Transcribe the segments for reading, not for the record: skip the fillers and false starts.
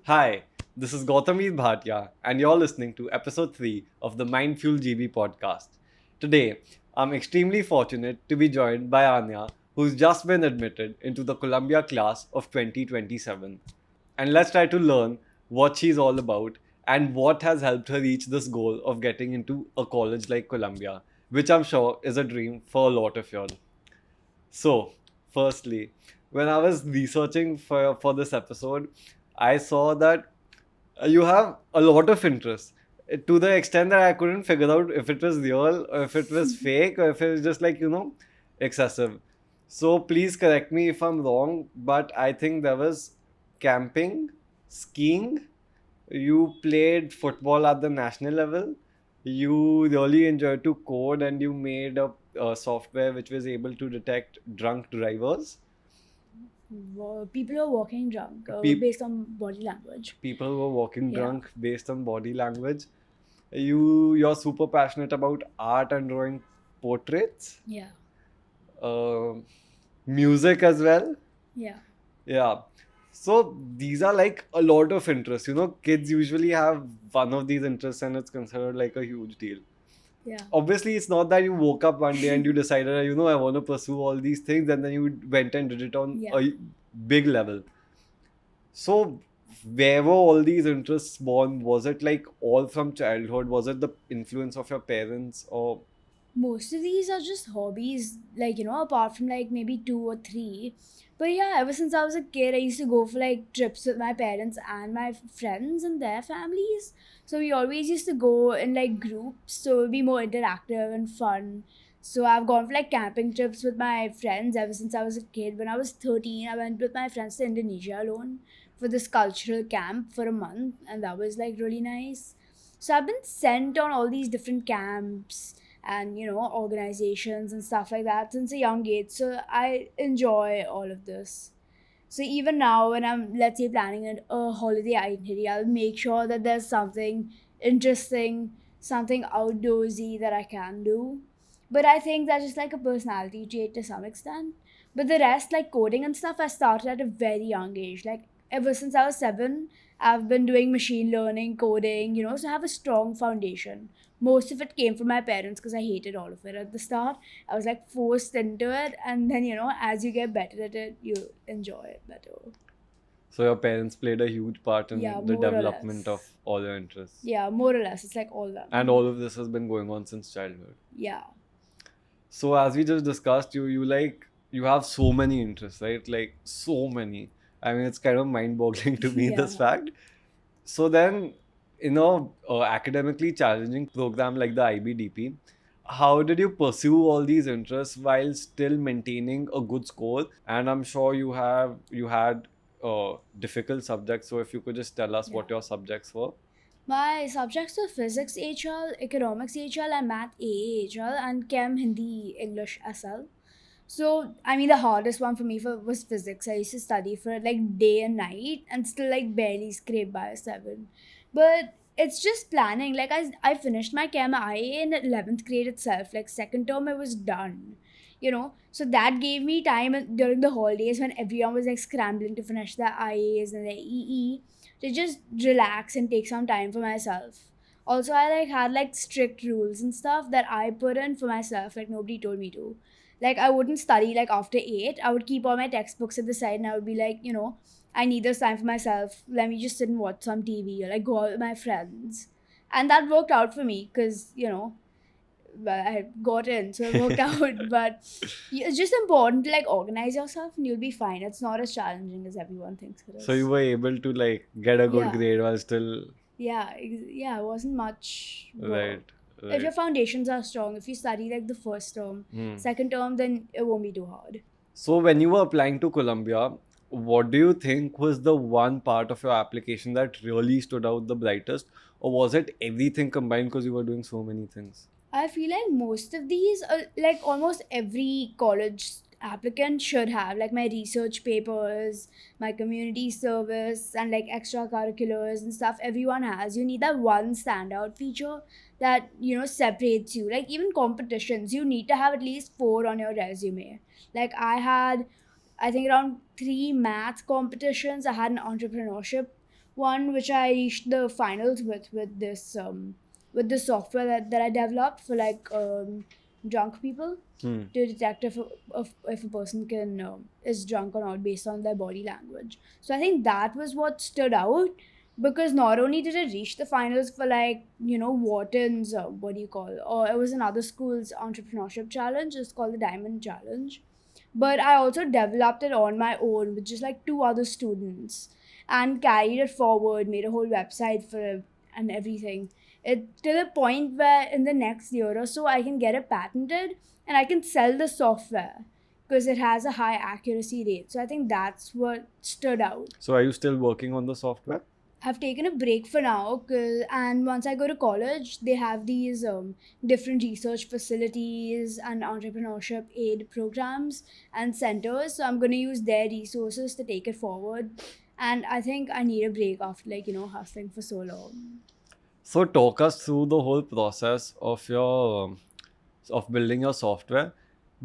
Hi, this is Gautami Bhatia, and you're listening to episode 3 of the Mindful GB podcast. Today, I'm extremely fortunate to be joined by Anya, who's just been admitted into the Columbia class of 2027. And let's try to learn what she's all about and what has helped her reach this goal of getting into a college like Columbia, which I'm sure is a dream for a lot of y'all. So, firstly, when I was researching for this episode, I saw that you have a lot of interest to the extent that I couldn't figure out if it was real or if it was fake or if it was just excessive. So, please correct me if I'm wrong, but I think there was camping, skiing, you played football at the national level, you really enjoyed to code, and you made a software which was able to detect drunk drivers. People who are walking drunk Pe- based on body language. People who were walking Yeah. drunk based on body language. You're super passionate about art and drawing portraits, Yeah. uh, music as well. Yeah. Yeah. So these are like a lot of interests. Kids usually have one of these interests and it's considered like a huge deal. Yeah. Obviously, it's not that you woke up one day and you decided, I want to pursue all these things, and then you went and did it on Yeah. a big level. So, where were all these interests born? Was it like all from childhood? Was it the influence of your parents? Or Most of these are just hobbies, like, apart from like maybe two or three. But yeah, ever since I was a kid, I used to go for like trips with my parents and my friends and their families. So we always used to go in like groups, so it would be more interactive and fun. So I've gone for like camping trips with my friends ever since I was a kid. When I was 13, I went with my friends to Indonesia alone for this cultural camp for a month, and that was like really nice. So I've been sent on all these different camps and organizations and stuff like that since a young age, so I enjoy all of this. So even now when I'm, let's say, planning a holiday itinerary, I'll make sure that there's something interesting, something outdoorsy that I can do. But I think that's just like a personality trait to some extent. But the rest, like coding and stuff, I started at a very young age. Like ever since I was 7, I've been doing machine learning, coding, so I have a strong foundation. Most of it came from my parents because I hated all of it at the start. I was like forced into it, and then as you get better at it, you enjoy it better. so your parents played a huge part Yeah, in the more or development of less. all your interests. Yeah, more or less. It's like all that. And all of this has been going on since childhood. Yeah. So as we just discussed, you have so many interests, right? Like so many. I mean, it's kind of mind-boggling to me Yeah. this fact. So then, academically challenging program like the IBDP, how did you pursue all these interests while still maintaining a good score? And I'm sure you had difficult subjects. So if you could just tell us Yeah. what your subjects were. My subjects were physics HL, economics HL, and math AA HL, and Chem Hindi English SL. So, I mean, the hardest one for me was physics. I used to study for it like day and night and still like barely scrape by a 7. But it's just planning. Like, I finished my Chem IA in 11th grade itself. Like, second term, I was done. So that gave me time during the holidays when everyone was like scrambling to finish their IAs and their EE to just relax and take some time for myself. Also, I like had like strict rules and stuff that I put in for myself. Like, nobody told me to. Like, I wouldn't study like after 8. I would keep all my textbooks at the side and I would be like, I need this time for myself. Let me just sit and watch some TV or like go out with my friends. And that worked out for me because, well, I had got in, so it worked out. But it's just important to like organize yourself and you'll be fine. It's not as challenging as everyone thinks it So you is. were able to like get a good Yeah. grade while still Yeah, it wasn't much work. right, If your right. foundations are strong, if you study like the first term, Hmm. second term, then it won't be too hard. So when you were applying to Columbia, what do you think was the one part of your application that really stood out the brightest, or was it everything combined because you were doing so many things? I feel like most of these, like almost every college applicant should have, like my research papers, my community service, and like extracurriculars and stuff everyone has. You need that one standout feature that, separates you. Like even competitions, you need to have at least four on your resume. Like I had, I think, around three math competitions. I had an entrepreneurship one, which I reached the finals with this software that I developed for like drunk people Hmm. to detect if a person can is drunk or not based on their body language. So I think that was what stood out, because not only did it reach the finals for like Wharton's what do you call, or it was another school's entrepreneurship challenge. It's called the Diamond Challenge, but I also developed it on my own with just like two other students and carried it forward, made a whole website for it and everything. It to the point where in the next year or so I can get it patented and I can sell the software because it has a high accuracy rate. So I think that's what stood out. So are you still working on the software? I've taken a break for now, and once I go to college, they have these different research facilities and entrepreneurship aid programs and centers. So I'm going to use their resources to take it forward. And I think I need a break after, like, hustling for so long. So talk us through the whole process of your of building your software.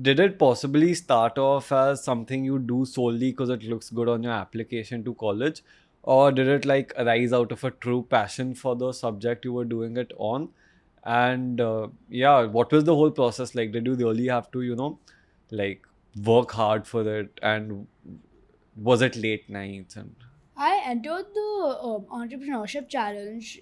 Did it possibly start off as something you do solely because it looks good on your application to college, or did it like arise out of a true passion for the subject you were doing it on? And yeah, what was the whole process like? Did you really have to, like work hard for it? And was it late nights and I entered the entrepreneurship challenge,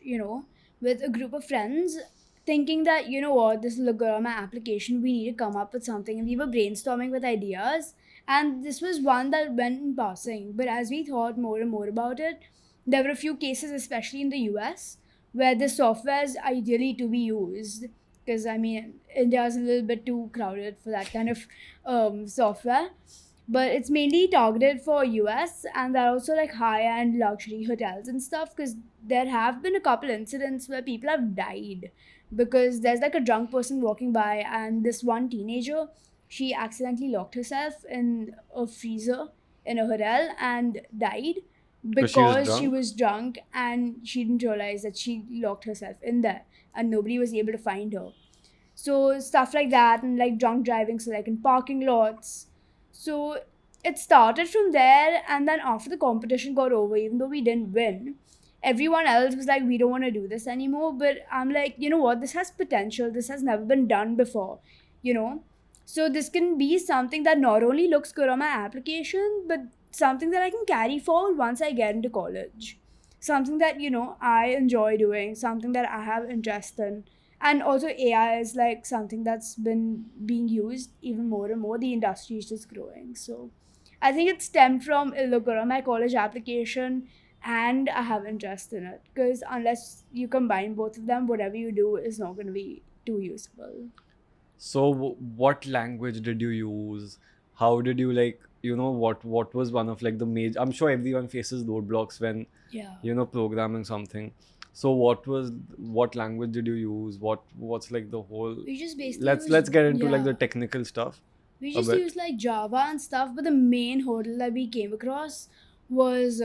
with a group of friends, thinking that, what, this will look good on my application. We need to come up with something. And we were brainstorming with ideas. And this was one that went in passing. But as we thought more and more about it, there were a few cases, especially in the US, where the software is ideally to be used. Because, I mean, India is a little bit too crowded for that kind of software, but it's mainly targeted for US, and there are also like high-end luxury hotels and stuff, because there have been a couple incidents where people have died because there's like a drunk person walking by, and this one teenager, she accidentally locked herself in a freezer in a hotel and died because she was because she drunk? was drunk and she didn't realize that she locked herself in there and nobody was able to find her. So stuff like that, and like drunk driving, so like in parking lots. So it started from there, and then after the competition got over, even though we didn't win, everyone else was like, we don't want to do this anymore. But I'm like, you know what, this has potential, this has never been done before, you know so this can be something that not only looks good on my application, but something that I can carry forward once I get into college, something that I enjoy doing, something that I have interest in. And also AI is like something that's been being used even more and more. The industry is just growing. So I think it stemmed from look on my college application, and I have interest in it, because unless you combine both of them, whatever you do is not going to be too useful. So what language did you use? How did you like, what was one of like the major, I'm sure everyone faces roadblocks when, Yeah. programming something. So what language did you use? What's like the whole, We just basically let's use, get into like the yeah. technical stuff We a just bit. used like Java and stuff, but the main hurdle that we came across was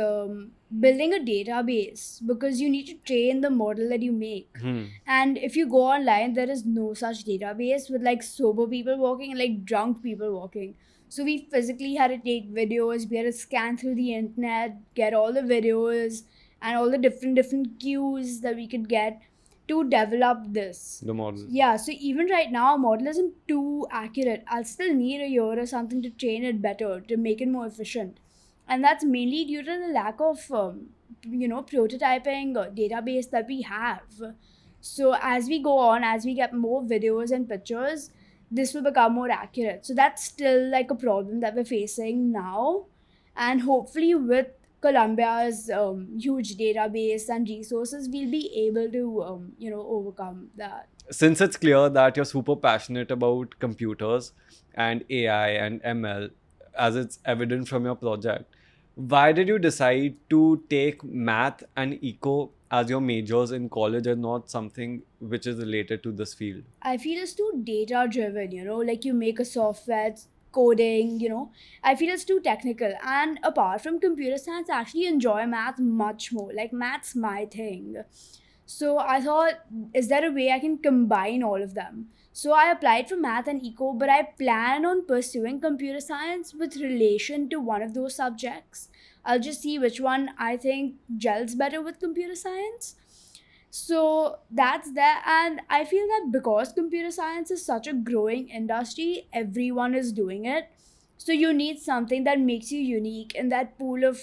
building a database, because you need to train the model that you make. Hmm. And if you go online, there is no such database with like sober people walking and like drunk people walking. So we physically had to take videos, we had to scan through the internet, get all the videos and all the different cues that we could get to develop this. The model. Yeah, so even right now, our model isn't too accurate. I'll still need a year or something to train it better, to make it more efficient. And that's mainly due to the lack of, prototyping database that we have. So as we go on, as we get more videos and pictures, this will become more accurate. So that's still like a problem that we're facing now. And hopefully, with Columbia's huge database and resources, we'll be able to, overcome that. Since it's clear that you're super passionate about computers and AI and ML, as it's evident from your project, why did you decide to take math and eco as your majors in college and not something which is related to this field? I feel it's too data driven, like you make a software, it's coding, I feel it's too technical. And apart from computer science, I actually enjoy math much more. Like, math's my thing. So I thought, is there a way I can combine all of them? So I applied for math and eco, but I plan on pursuing computer science with relation to one of those subjects. I'll just see which one I think gels better with computer science. So that's there, and I feel that because computer science is such a growing industry, everyone is doing it. So you need something that makes you unique in that pool of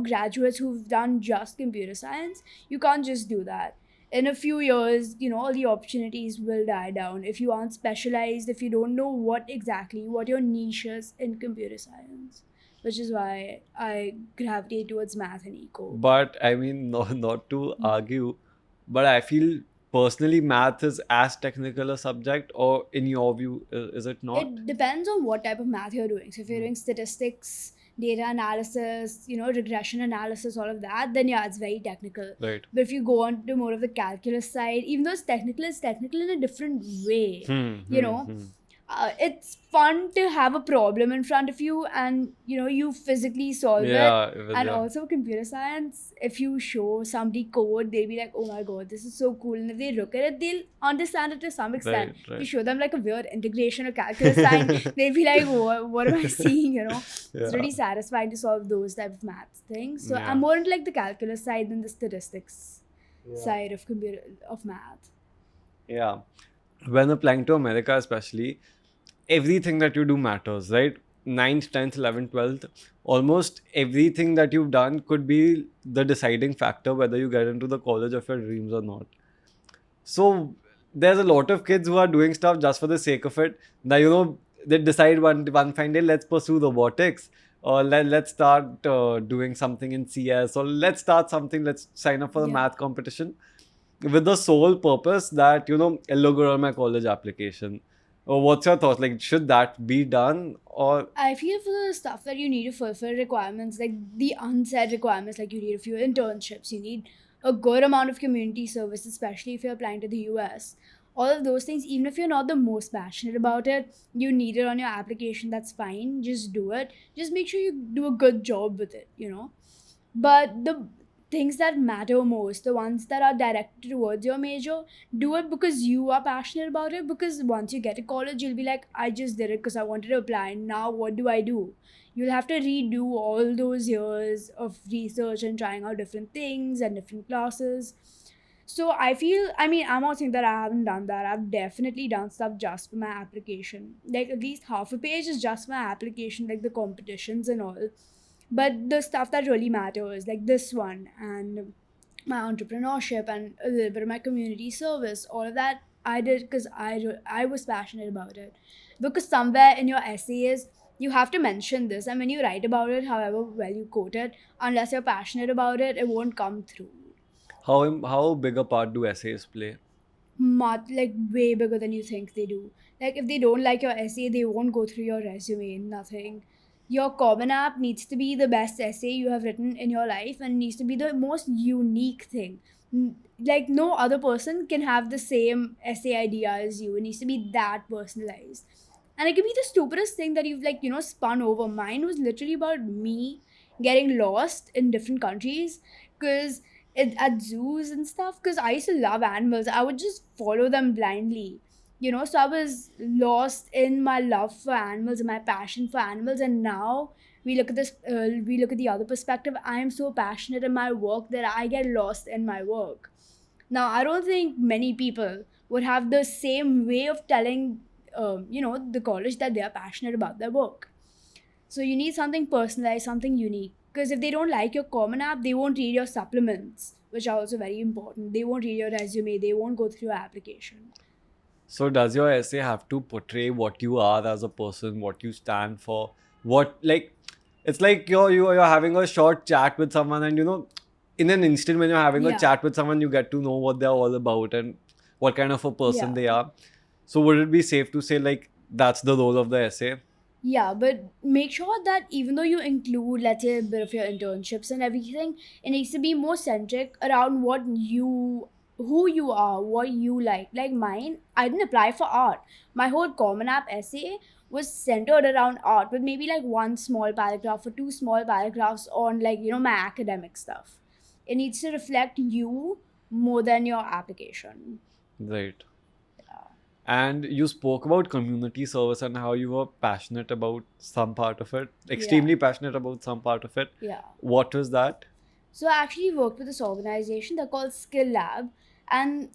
graduates who've done just computer science. You can't just do that. In a few years, all the opportunities will die down if you aren't specialized, if you don't know what your niche is in computer science, which is why I gravitate towards math and eco. But I mean, not to argue, but I feel personally math is as technical a subject, or in your view, is it not? It depends on what type of math you're doing. So if you're doing statistics, data analysis, regression analysis, all of that, then yeah, it's very technical. Right. But if you go on to more of the calculus side, even though it's technical in a different way. you know it's fun to have a problem in front of you, and you physically solve Yeah, it. it was, And yeah. also computer science, if you show somebody code, they'll be like, oh my god, this is so cool. And if they look at it, they'll understand it to some extent. Right, If you right. show them like a weird integration or calculus sign, they'll be like, what am I seeing? It's Yeah. really satisfying to solve those type of math things. So Yeah. I'm more into like the calculus side than the statistics side of math. Yeah. When applying to America, especially, everything that you do matters, right? Ninth, 10th, 11th, 12th, almost everything that you've done could be the deciding factor whether you get into the college of your dreams or not. So there's a lot of kids who are doing stuff just for the sake of it. That they decide one fine day, let's pursue robotics, or let's start doing something in CS, or let's start something. Let's sign up for a Yeah. math competition with the sole purpose that it'll go on my college application. Or what's your thought? Like, should that be done, or I feel for the stuff that you need to fulfill requirements, like the unsaid requirements, like you need a few internships, you need a good amount of community service, especially if you're applying to the US. All of those things, even if you're not the most passionate about it, you need it on your application, that's fine. Just do it. Just make sure you do a good job with it. But the things that matter most, the ones that are directed towards your major, do it because you are passionate about it. Because once you get to college, you'll be like, I just did it because I wanted to apply. Now what do I do? You'll have to redo all those years of research and trying out different things and different classes. So I'm not saying that I haven't done that. I've definitely done stuff just for my application. Like at least half a page is just my application, like the competitions and all. But the stuff that really matters, like this one and my entrepreneurship and a little bit of my community service, all of that I did because I was passionate about it. Because somewhere in your essays, you have to mention this, and when you write about it, however well you quote it, unless you're passionate about it, it won't come through. how big a part do essays play? Much, like way bigger than you think they do. Like if they don't like your essay, they won't go through your resume, nothing. Your common app needs to be the best essay you have written in your life, and needs to be the most unique thing. Like no other person can have the same essay idea as you. It needs to be that personalized. And it can be the stupidest thing that you've spun over. Mine was literally about me getting lost in different countries, because at zoos and stuff, because I used to love animals. I would just follow them blindly. So I was lost in my love for animals and my passion for animals. And now we look at the other perspective. I am so passionate in my work that I get lost in my work. Now, I don't think many people would have the same way of telling, the college that they are passionate about their work. So you need something personalized, something unique. Because if they don't like your common app, they won't read your supplements, which are also very important. They won't read your resume. They won't go through your application. So does your essay have to portray what you are as a person, what you stand for, what like it's like you're having a short chat with someone, and in an instant when you're having a Yeah. chat with someone, you get to know what they're all about and what kind of a person Yeah. they are. So would it be safe to say like that's the role of the essay? Yeah, but make sure that even though you include, let's say, a bit of your internships and everything, it needs to be more centric around who you are, what you like. Like mine, I didn't apply for art. My whole Common App essay was centered around art, with maybe like one small paragraph or two small paragraphs on, like, my academic stuff. It needs to reflect you more than your application. Right. Yeah. And you spoke about community service and how you were passionate about some part of it, Yeah. extremely passionate about some part of it. Yeah. What was that? So I actually worked with this organization. They're called Skill Lab, and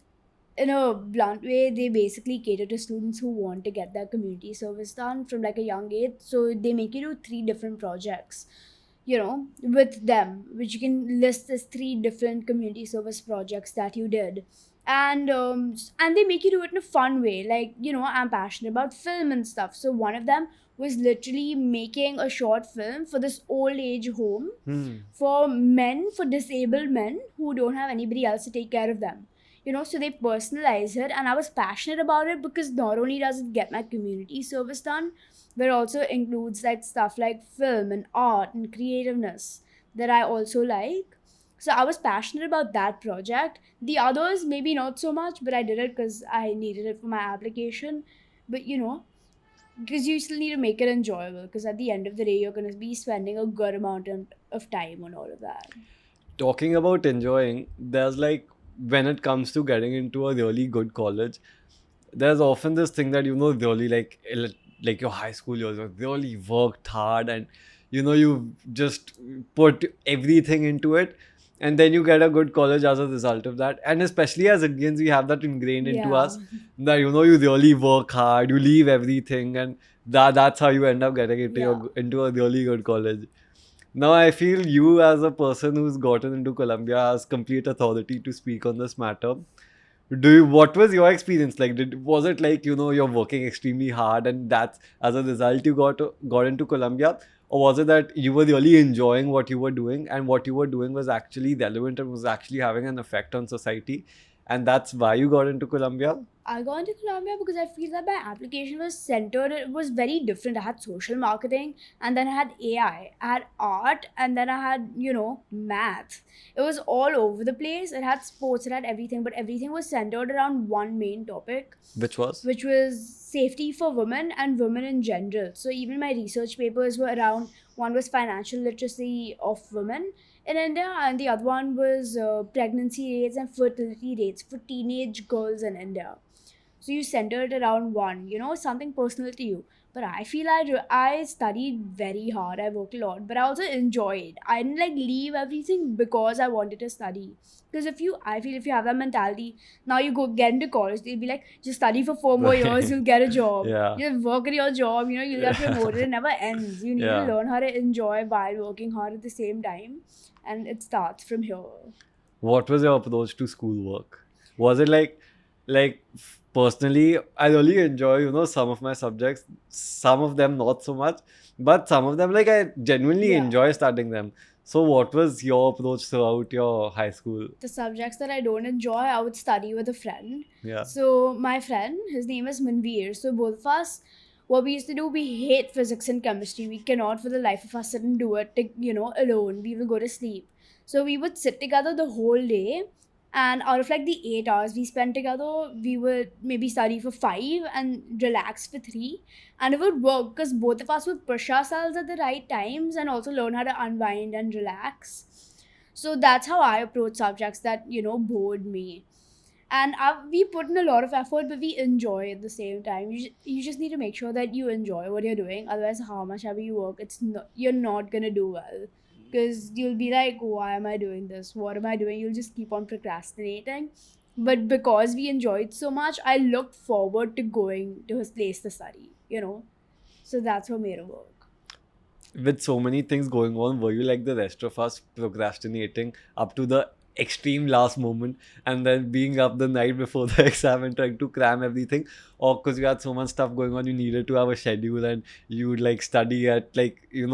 in a blunt way, they basically cater to students who want to get their community service done from like a young age. So they make you do three different projects, with them, which you can list as three different community service projects that you did. And they make you do it in a fun way. Like, I'm passionate about film and stuff. So one of them was literally making a short film for this old age home Hmm. for men, for disabled men who don't have anybody else to take care of them. So they personalize it, and I was passionate about it because not only does it get my community service done, but also includes like stuff like film and art and creativeness that I also like. So I was passionate about that project. The others maybe not so much, but I did it because I needed it for my application. But because you still need to make it enjoyable, because at the end of the day you're going to be spending a good amount of time on all of that. Talking about enjoying, there's like, when it comes to getting into a really good college, there's often this thing that really like your high school years, you really worked hard, and you just put everything into it, and then you get a good college as a result of that. And especially as Indians, we have that ingrained into Yeah. us that you really work hard, you leave everything, and that's how you end up getting Yeah. into a really good college. Now, I feel you, as a person who's gotten into Colombia, has complete authority to speak on this matter. What was your experience like? Was it like, you're working extremely hard and that's as a result you got into Colombia? Or was it that you were really enjoying what you were doing, and what you were doing was actually relevant and was actually having an effect on society, and that's why you got into Colombia? I got into Colombia because I feel that my application was centered, it was very different. I had social marketing, and then I had AI, I had art, and then I had, math. It was all over the place. It had sports, it had everything, but everything was centered around one main topic, Which was? which was safety for women and women in general. So even my research papers were around, one was financial literacy of women in India, and the other one was pregnancy rates and fertility rates for teenage girls in India. So you center it around one, something personal to you. But I feel I studied very hard. I worked a lot, but I also enjoyed. I didn't like leave everything because I wanted to study. Because I feel if you have that mentality, now you go get into college, they'll be like, just study for 4 more years, you'll get a job. Yeah. You'll work at your job, you'll get promoted. It never ends. You need to Yeah. learn how to enjoy while working hard at the same time, and it starts from here. What was your approach to schoolwork? Was it personally, I really enjoy, some of my subjects, some of them not so much, but some of them, like, I genuinely Yeah. enjoy studying them. So what was your approach throughout your high school? The subjects that I don't enjoy, I would study with a friend. Yeah. So my friend, his name is Manveer. So both of us, what we used to do, we hate physics and chemistry. We cannot for the life of us sit and do it, alone. We will go to sleep. So we would sit together the whole day, and out of like the 8 hours we spent together, we would maybe study for 5 and relax for 3, and it would work because both of us would push ourselves at the right times and also learn how to unwind and relax. So that's how I approach subjects that bored me. And we put in a lot of effort, but we enjoy at the same time. You just need to make sure that you enjoy what you're doing. Otherwise, how much ever you work, you're not gonna do well, because you'll be like, why am I doing this? What am I doing? You'll just keep on procrastinating. But because we enjoyed so much, I looked forward to going to his place to study. So that's what made it work. With so many things going on, were you like the rest of us, procrastinating up to the extreme last moment, and then being up the night before the exam and trying to cram everything? Or because you had so much stuff going on, you needed to have a schedule, and you would like study at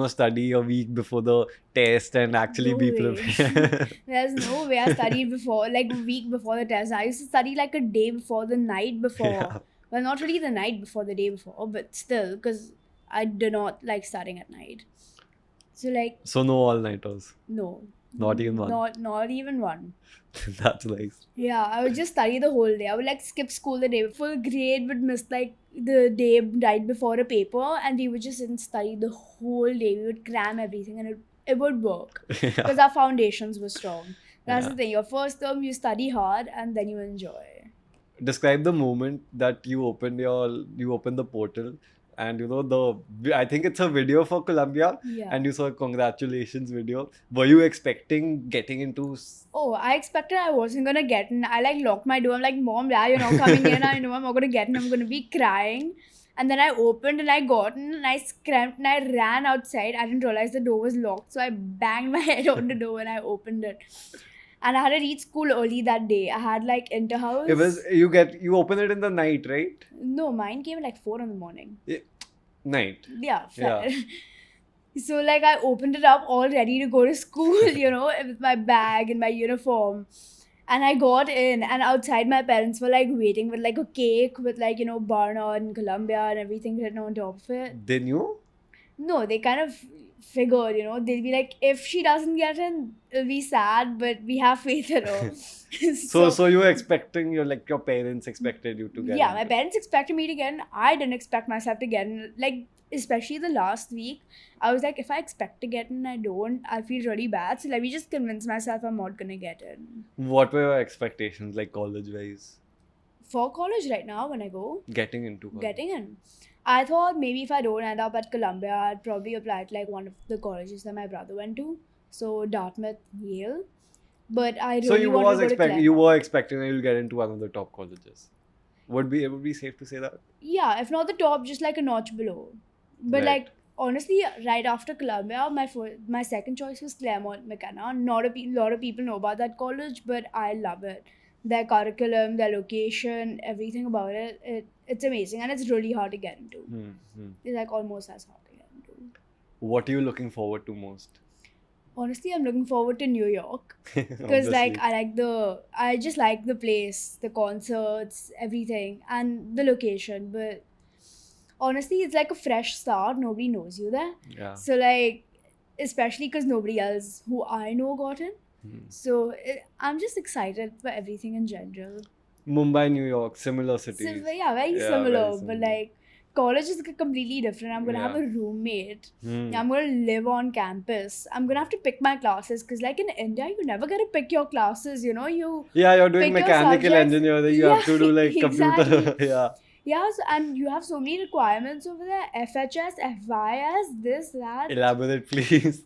study a week before the test and actually No be way. prepared? There's no way I studied before, like a week before the test. I used to study like a day before, the night before. Yeah. Well, not really the night before, the day before, but still, because I do not like studying at night. So, like, So no all-nighters. no. Not even one. Not even one. That's nice. Yeah, I would just study the whole day. I would like skip school the day. Full grade would miss like the day right before a paper, and we would just sit and study the whole day. We would cram everything, and it would work Yeah. because our foundations were strong. That's Yeah. the thing. Your first term, you study hard, and then you enjoy. Describe the moment that you opened the portal, and I think it's a video for Columbia, Yeah. and you saw a congratulations video. Were you expecting getting into Oh, I expected I wasn't gonna get in. I like locked my door. I'm like, Mom, Dad, you're not coming in. I know I'm not gonna get in. I'm gonna be crying. And then I opened and I got in and I screamed and I ran outside. I didn't realize the door was locked, so I banged my head on the door when I opened it. And I had to reach school early that day. I had like interhouse. it was you open it in the night, right? No, mine came at like 4 in the morning. Night. Yeah, fair. So like I opened it up all ready to go to school, with my bag and my uniform. And I got in, and outside my parents were like waiting with like a cake with like, Barna and Columbia and everything written on top of it. They knew? No, they kind of figured, they'll be like, if she doesn't get in, it'll be sad, but we have faith in her. So you were expecting, your parents expected you to get Yeah, in. my parents expected me to get in. I didn't expect myself to get in. Like, especially the last week, I was like, if I expect to get in, I don't, I feel really bad. So let me just convince myself I'm not gonna get in. What were your expectations, like college-wise? For college right now, when I go, Getting into college. getting in. I thought maybe if I don't end up at Columbia, I'd probably apply to like one of the colleges that my brother went to. So Dartmouth, Yale. But I really So you wanted to go to you Claremont. were expecting that you'll get into one of the top colleges. It would be safe to say that? Yeah, if not the top, just like a notch below. But Right. like honestly, right after Columbia, my second choice was Claremont McKenna. Not a lot of people know about that college, but I love it. Their curriculum, their location, everything about it's amazing, and it's really hard to get into. It's like almost as hard to get into. What are you looking forward to most? Honestly, I'm looking forward to New York because like I just like the place, the concerts, everything, and the location. But honestly, it's like a fresh start. Nobody knows you there. Yeah. So like, especially because nobody else who I know got in. So I'm just excited for everything in general. Mumbai, New York, similar cities. Yeah, very Yeah, similar. very But similar. like, college is completely different. I'm gonna have Yeah. a roommate. Hmm. I'm gonna live on campus. I'm gonna have to pick my classes because, like in India, you never get to pick your classes. You Yeah, you're doing pick your mechanical subjects. engineering. You have to do like computer. Exactly. Yeah. Yeah, so, and you have so many requirements over there. FHS, FYS, this, that. Elaborate, please.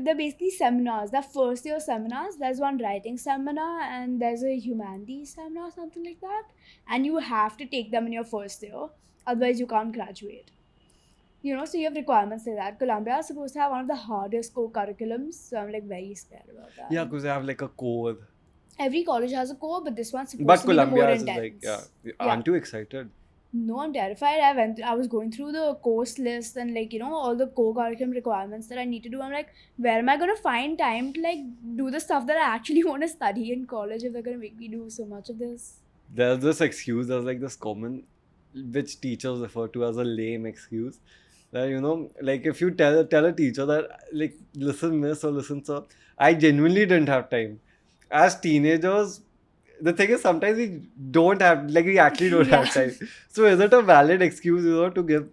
They're basically seminars. They're first year seminars. There's one writing seminar and there's a humanities seminar, something like that. And you have to take them in your first year. Otherwise, you can't graduate. So you have requirements like that. Columbia is supposed to have one of the hardest core curriculums. So I'm like very scared about that. Yeah, because they have like a core. Every college has a core, but this one's supposed But to be the more Columbia is intense. like, yeah. Aren't you excited? No, I'm terrified. I was going through the course list and like, all the co-curriculum requirements that I need to do. I'm like, where am I going to find time to like do the stuff that I actually want to study in college if they're going to make me do so much of this? There's this excuse, there's like this common, which teachers refer to as a lame excuse. That, like if you tell a teacher that, like, listen, miss, or listen, sir, I genuinely didn't have time. As teenagers, the thing is, sometimes we actually don't have Yeah. time. So is it a valid excuse, to give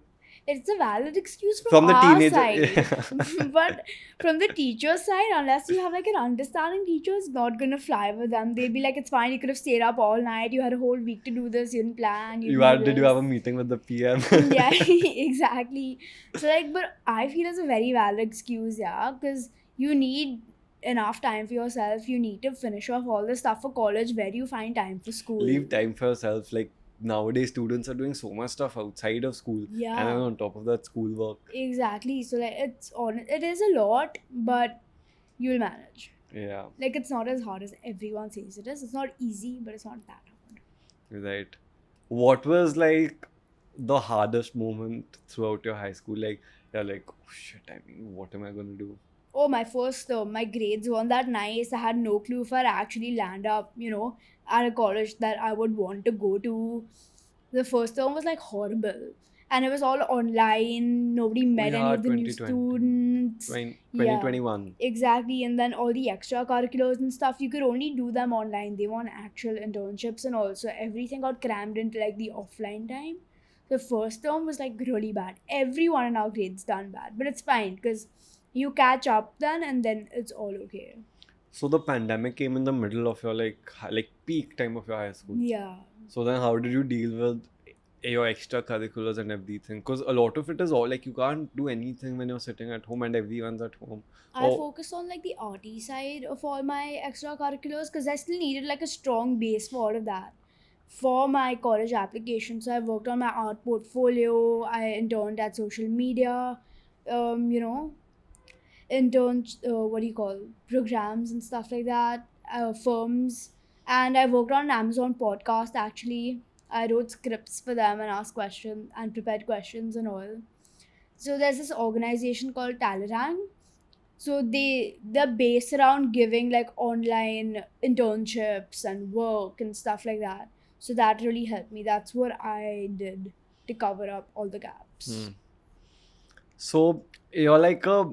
It's a valid excuse from the our teenager? side. But from the teacher's side, unless you have like an understanding teacher, it's not going to fly with them. They'll be like, it's fine, you could have stayed up all night, you had a whole week to do this, you didn't plan, Did you have a meeting with the PM? Yeah, exactly. So like, but I feel it's a very valid excuse, yeah, because you need enough time for yourself. You need to finish off all the stuff for college. Where do you find time for school? Leave time for yourself. Like nowadays, students are doing so much stuff outside of school, and then Yeah, on top of that, schoolwork. exactly. So like, it is a lot, but you'll manage. Yeah, Like, it's not as hard as everyone says it is. It's not easy, but it's not that hard. right. What was like the hardest moment throughout your high school? Like you're like, oh shit, I mean, what am I gonna do? Oh, my first term, my grades weren't that nice. I had no clue if I'd actually land up, at a college that I would want to go to. The first term was like horrible. and it was all online. Nobody Oh met any yeah, of the new 2020. students. Yeah, 2021. exactly. And then all the extracurriculars and stuff, you could only do them online. They want actual internships, and also everything got crammed into like the offline time. The first term was like really bad. Everyone in our grades done bad, but it's fine because you catch up then, and then it's all okay. So the pandemic came in the middle of your like peak time of your high school. Yeah. So then how did you deal with your extracurriculars and everything? Because a lot of it is all like you can't do anything when you're sitting at home and everyone's at home. I Oh, focused on like the arty side of all my extracurriculars because I still needed like a strong base for all of that for my college application. So I worked on my art portfolio. I interned at social media, you know, interned what do you call programs and stuff like that, firms, and I worked on an Amazon podcast actually. I wrote scripts for them and asked questions and prepared questions and all. So there's this organization called Talorang, so they're based around giving like online internships and work and stuff like that. So that really helped me. That's what I did to cover up all the gaps. hmm. So you're like a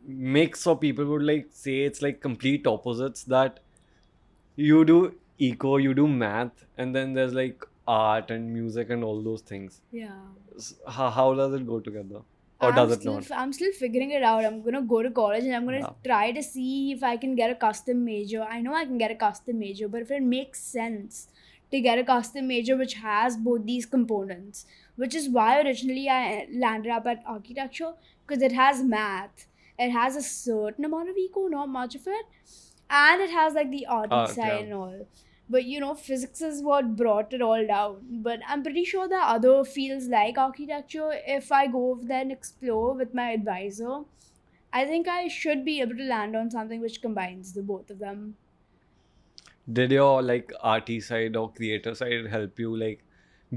mix, or people would like say it's like complete opposites, that you do eco, you do math, and then there's like art and music and all those things. Yeah. How does it go together? Or does it not? I'm still figuring it out. I'm gonna go to college and I'm gonna Yeah. try to see if I can get a custom major. I know I can get a custom major, but if it makes sense to get a custom major which has both these components, which is why originally I landed up at architecture, because it has math, it has a certain amount of eco, not much of it, and it has like the arty Art, side yeah. and all. But physics is what brought it all down. But I'm pretty sure there are other fields like architecture. If I go over there and explore with my advisor, I think I should be able to land on something which combines the both of them. Did your like arty side or creator side help you like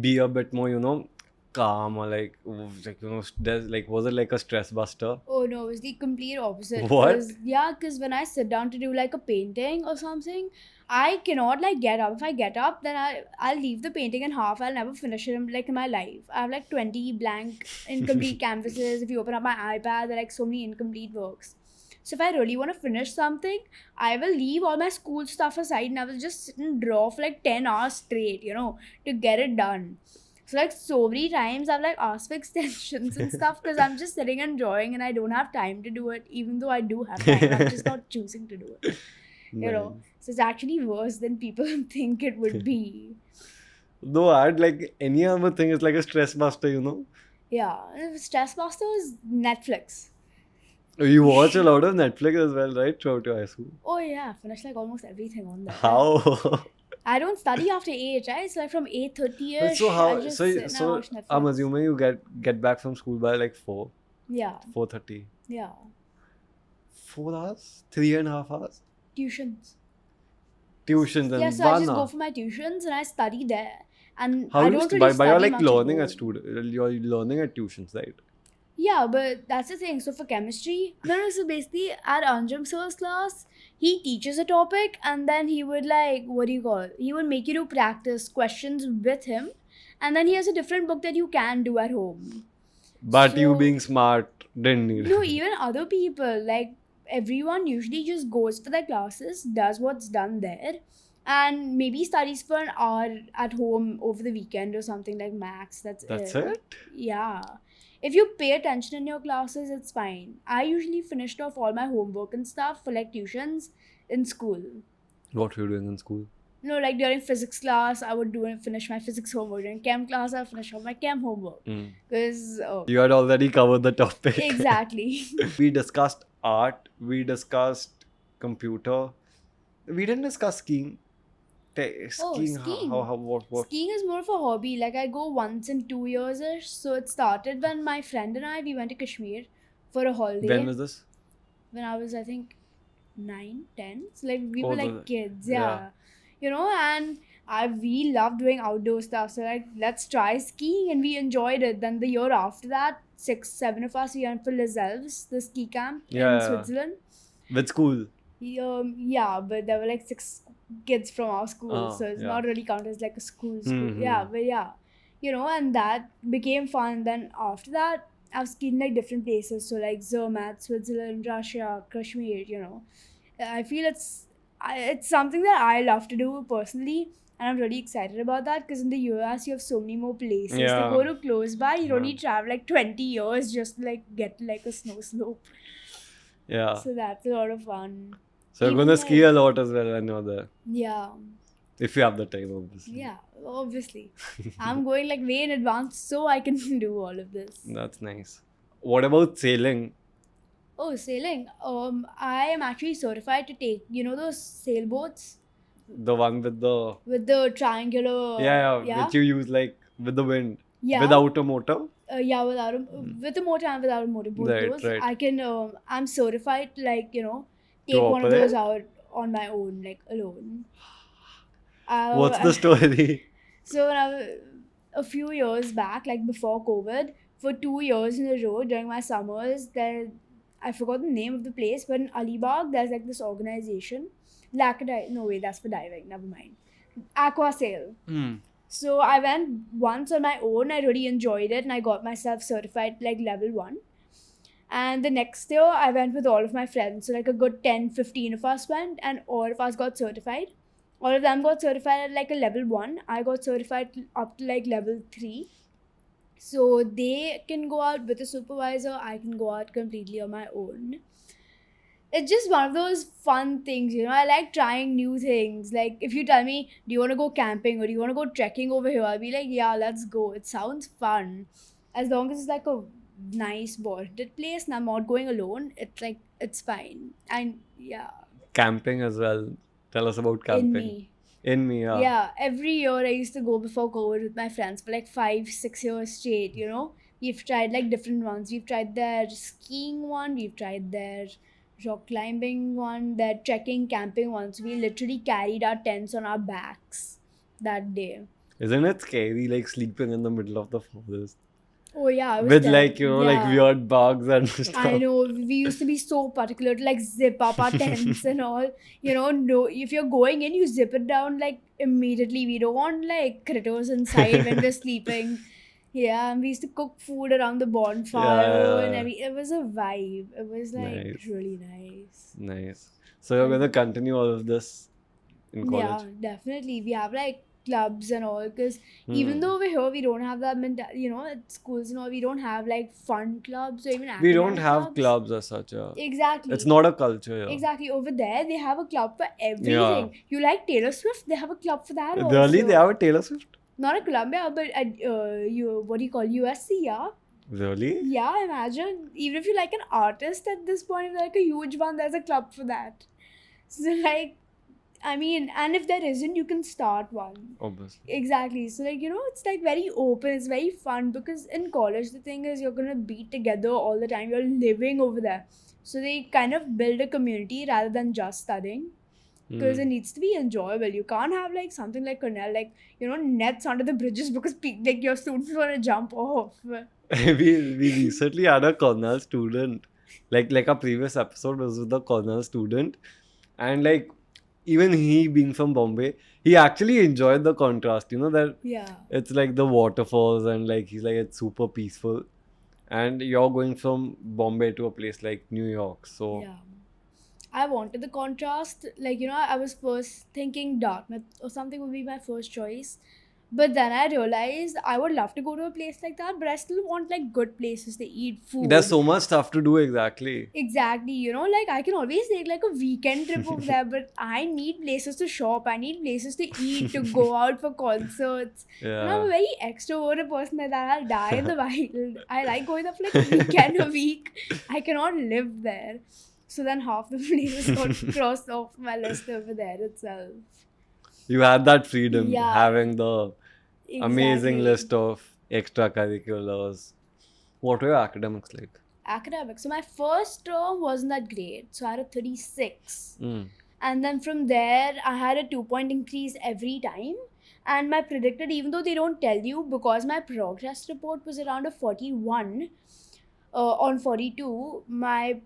be a bit more, calm, or there's like, was it like a stress buster? Oh no, it's the complete opposite. What? Because when I sit down to do like a painting or something, I cannot like get up. If I get up, then I'll leave the painting in half. I'll never finish it in, like in my life. I have like 20 blank incomplete canvases. If you open up my iPad, there are like so many incomplete works. So if I really want to finish something, I will leave all my school stuff aside and I will just sit and draw for like 10 hours straight, to get it done. So like so many times I've like asked for extensions and stuff because I'm just sitting and drawing and I don't have time to do it, even though I do have time. I'm just not choosing to do it. Nice. So it's actually worse than people think it would be. Though art, like any other thing, is like a stress buster. Yeah. Stress Buster is Netflix. You watch a lot of Netflix as well, right? Throughout your high school. Oh yeah, I finished like almost everything on there. How? I don't study after 8, right? So like from 8:30ish, So I how? just So sit and I so watch Netflix. I'm assuming you get back from school by like 4, Yeah, 4:30. yeah. 4 hours, 3.5 hours. Tuitions. Tuitions Yeah, and so I 1 just go hour. for my tuitions and I study there. And How I do you don't really but study you're like much at learning at home. student. You're learning at tuitions, right? Yeah, but that's the thing. So for chemistry, no, so basically at Anjum sir's class, he teaches a topic and then he would like, what do you call it? He would make you do practice questions with him. And then he has a different book that you can do at home. But you So, being smart didn't need no, it. even other people, like everyone usually just goes for their classes, does what's done there, and maybe studies for an hour at home over the weekend or something like max. That's That's it. it? Yeah. If you pay attention in your classes, it's fine. I usually finished off all my homework and stuff for like tuitions in school. What were you doing in school? Like during physics class, I would finish my physics homework. During chem class, I'll finish all my chem homework. Mm. Because, You had already covered the topic. exactly. We discussed art, we discussed computer. We didn't discuss skiing. Skiing, Skiing. what? Skiing is more of a hobby. Like I go once in 2 years ish. So it started when my friend and we went to Kashmir for a holiday. When was this? When I was, I think, 9, 10. So like we Oh, were like kids, yeah. And we love doing outdoor stuff. So like let's try skiing, and we enjoyed it. Then the year after that, 6, 7 of us, we went for Les Elves, the ski camp in Switzerland. With school. Yeah, but there were like 6 kids from our school, Oh, so it's yeah. not really counted as like a school. Mhm. Yeah, but yeah, and that became fun. Then after that, I've skied in like different places, so like Zermatt, Switzerland, Russia, Kashmir. I feel it's something that I love to do personally, and I'm really excited about that because in the US you have so many more places to Yeah. go to close by. You don't Yeah. need to travel like 20 years just to like get to, like a snow slope. Yeah. So that's a lot of fun. So you're Even gonna ski like, a lot as well when you're there. yeah, If you have the time, obviously. yeah, obviously. I'm going like way in advance so I can do all of this. That's nice. What about sailing? Oh, sailing. I am actually certified to take, those sailboats The one with the with the triangular, which you use like with the wind, yeah, without a motor. yeah, with a motor and without a motor, both Right, those. right. I can, I'm certified to like, To take one of operate. those out on my own, like alone. What's the story? So when a few years back, like before COVID, for 2 years in a row during my summers, I forgot the name of the place, but in Alibag, there's like this organization. No way, that's for diving. Never mind. Aqua Sail. Hmm. So I went once on my own. I really enjoyed it, and I got myself certified like level 1. And the next year, I went with all of my friends. So, like a good 10, 15 of us went, and all of us got certified. All of them got certified at like a level 1. I got certified up to like level 3. So, they can go out with a supervisor. I can go out completely on my own. It's just one of those fun things, I like trying new things. Like, if you tell me, do you want to go camping or do you want to go trekking over here? I'll be like, yeah, let's go. It sounds fun. As long as it's like a nice, bonded place and I'm not going alone, it's fine. And yeah, Camping as well. Tell us about in camping. me. In me, yeah. Yeah, every year I used to go before COVID with my friends for like 5, 6 years straight, We've tried like different ones. We've tried their skiing one, we've tried their rock climbing one, their trekking, camping one. So we literally carried our tents on our backs that day. Isn't it scary, like sleeping in the middle of the forest Oh yeah, it was with like like yeah. weird bugs and stuff? I know, we used to be so particular to like zip up our tents and all. No, if you're going in, you zip it down like immediately. We don't want like critters inside when we're sleeping. Yeah, and we used to cook food around the bonfire. Oh, and it was a vibe. It was like Nice. really nice. Nice. So you're gonna continue all of this in college? Yeah, definitely. We have like clubs and all because even though we're here, we don't have that at schools and all, we don't have like fun clubs or even We don't academic have clubs. clubs as such. Exactly. It's not a culture here. Exactly. Over there, they have a club for everything. You like Taylor Swift? They have a club for that also. Really? They have a Taylor Swift? Not a club, yeah, but at what do you call USC? Yeah. Really? Yeah. Imagine even if you like an artist at this point, if like a huge one, there's a club for that. So like, I mean, and if there isn't, you can start one. Obviously. Exactly. So like, it's like very open. It's very fun because in college, the thing is you're gonna be together all the time. You're living over there. So they kind of build a community rather than just studying. Because it needs to be enjoyable. You can't have like something like Cornell, like, nets under the bridges because like your students want to jump off. we recently had a Cornell student. Like a previous episode was with a Cornell student. And like even he being from Bombay, he actually enjoyed the contrast, that Yeah. it's like the waterfalls and like he's like it's super peaceful. And you're going from Bombay to a place like New York. So Yeah. I wanted the contrast. Like, I was first thinking Dartmouth or something would be my first choice. But then I realized I would love to go to a place like that, but I still want like good places to eat food. there's so much stuff to do exactly. Exactly, like I can always take like a weekend trip over there, but I need places to shop, I need places to eat, to go out for concerts. And I'm a Yeah. very extroverted person like that. I'll die in the wild. I like going there for like a weekend, a week. I cannot live there. So then half the places got crossed off my list over there itself. You had that freedom Yeah. having the amazing Exactly. list of extracurriculars. What were your academics like? Academics. So my first term wasn't that great. So I had a 36. Mm. And then from there, I had a 2-point increase every time. And my predicted, even though they don't tell you, because my progress report was around a 41 on 42, my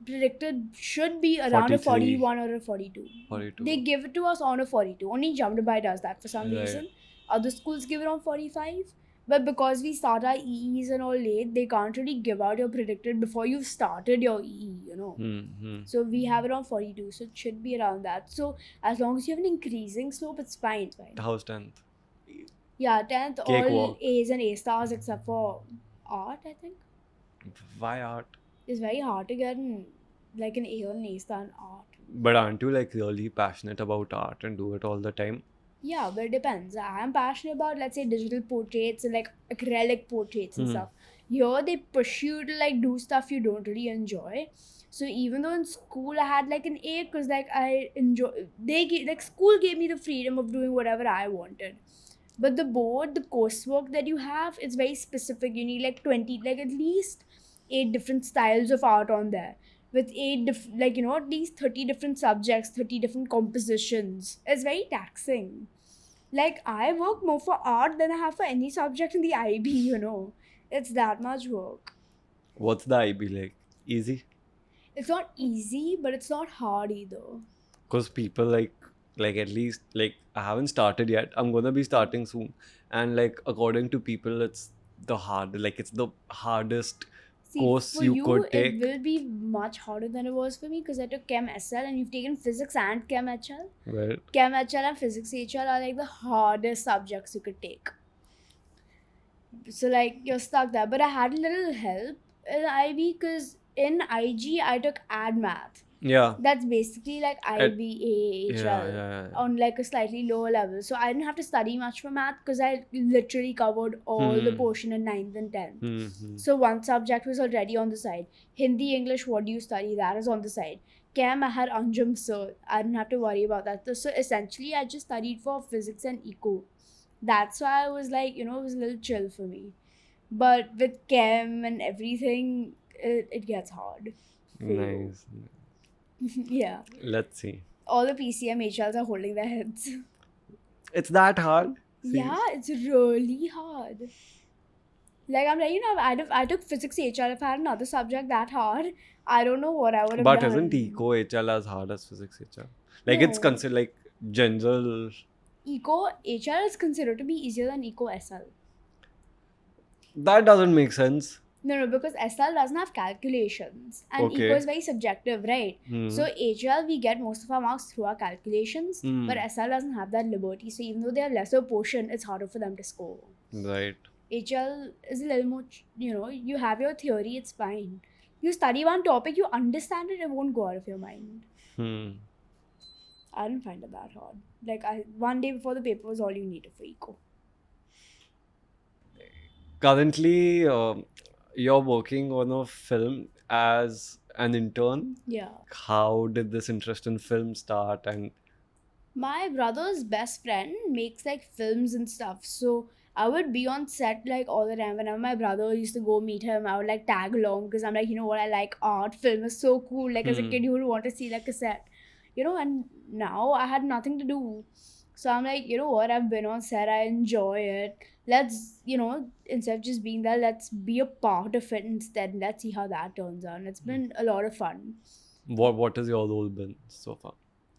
predicted should be around a 43. 41 or a 42. 42. They give it to us on a 42. Only Jamnabai does that for some Right. reason. Other schools give around 45. But because we start our EEs and all late, they can't really give out your predicted before you've started your EE. Hmm. So we have around 42, so it should be around that. So as long as you have an increasing slope, it's fine. It's fine. How's 10th? Yeah, 10th, all Cakewalk. A's and A stars except for art, I think. Why art? It's very hard to get like an A or an A star in art. But aren't you like really passionate about art and do it all the time? Yeah, but it depends. I'm passionate about, let's say, digital portraits and like acrylic portraits and Hmm. stuff. Here, they push you to like do stuff you don't really enjoy. So even though in school I had like an A, because like I enjoy, like school gave me the freedom of doing whatever I wanted. But the coursework that you have, it's very specific. You need like 20, like at least 8 different styles of art on there. With like, at least 30 different subjects, 30 different compositions. It's very taxing. Like, I work more for art than I have for any subject in the IB. It's that much work. What's the IB like? Easy? It's not easy, but it's not hard either. Because people like at least like I haven't started yet. I'm gonna be starting soon. And like according to people it's the hardest See, course for you you, could it take. will be much harder than it was for me because I took Chem SL and you've taken physics and Chem HL. Well, Chem HL and physics HL are like the hardest subjects you could take. So, like, you're stuck there. But I had a little help in IB because in IG, I took ad math. yeah. That's basically like At, IBA yeah, HL yeah, on like a slightly lower level. So I didn't have to study much for math because I literally covered all the portion in 9th and 10th. Mm-hmm. So one subject was already on the side. Hindi, English, what do you study? That is on the side. Chem, I had Anjum, so I didn't have to worry about that. So essentially, I just studied for physics and eco. That's why I was like, it was a little chill for me. But with Chem and everything, it gets hard for you. Nice. Yeah. Let's see. All the PCM HLs are holding their heads. It's that hard? Yeah, it's really hard. Like I'm like, I took physics HL. If I had another subject that hard, I don't know what I would have But done. isn't Eco HL as hard as Physics HL? Like it's No. considered like general. Eco HL is considered to be easier than Eco SL. That doesn't make sense. No, because SL doesn't have calculations and Okay. Eco is very subjective, right? Hmm. So HL we get most of our marks through our calculations, but SL doesn't have that liberty. So even though they have lesser portion, it's harder for them to score. Right. HL is a little more, you have your theory, it's fine. You study one topic, you understand it, it won't go out of your mind. I didn't find it that hard. Like, one day before the paper was all you needed for eco. Currently, you're working on a film as an intern. Yeah. How did this interest in film start? And My brother's best friend makes like films and stuff. So I would be on set like all the time. Whenever my brother used to go meet him, I would like tag along because I'm like, you know what, I like art. Film is so cool. Like as a kid, you would want to see like a set. And now I had nothing to do. So I'm like, you know what, I've been on set, I enjoy it. Let's, instead of just being there, let's be a part of it instead. Let's see how that turns out. And it's been a lot of fun. what has your role been so far?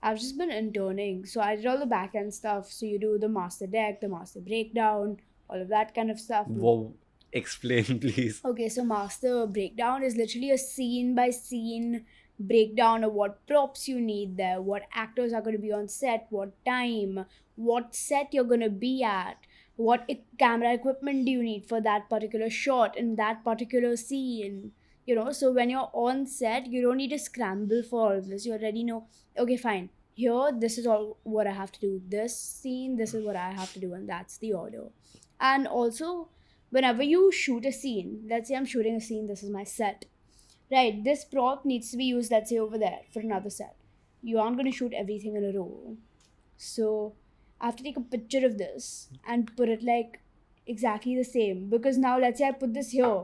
I've just been interning. So I did all the back end stuff. So you do the master deck, the master breakdown, all of that kind of stuff. Whoa, explain, please. Okay, so master breakdown is literally a scene by scene breakdown of what props you need there, what actors are going to be on set, what time, what set you're going to be at, what camera equipment do you need for that particular shot in that particular scene. So when you're on set, you don't need to scramble for all of this. You already know, okay, fine. Here, this is all what I have to do. This scene, this is what I have to do, and that's the order. And also, whenever you shoot a scene, let's say I'm shooting a scene, this is my set. Right, this prop needs to be used, let's say, over there for another set. You aren't going to shoot everything in a row. So I have to take a picture of this and put it like exactly the same. Because now, let's say I put this here,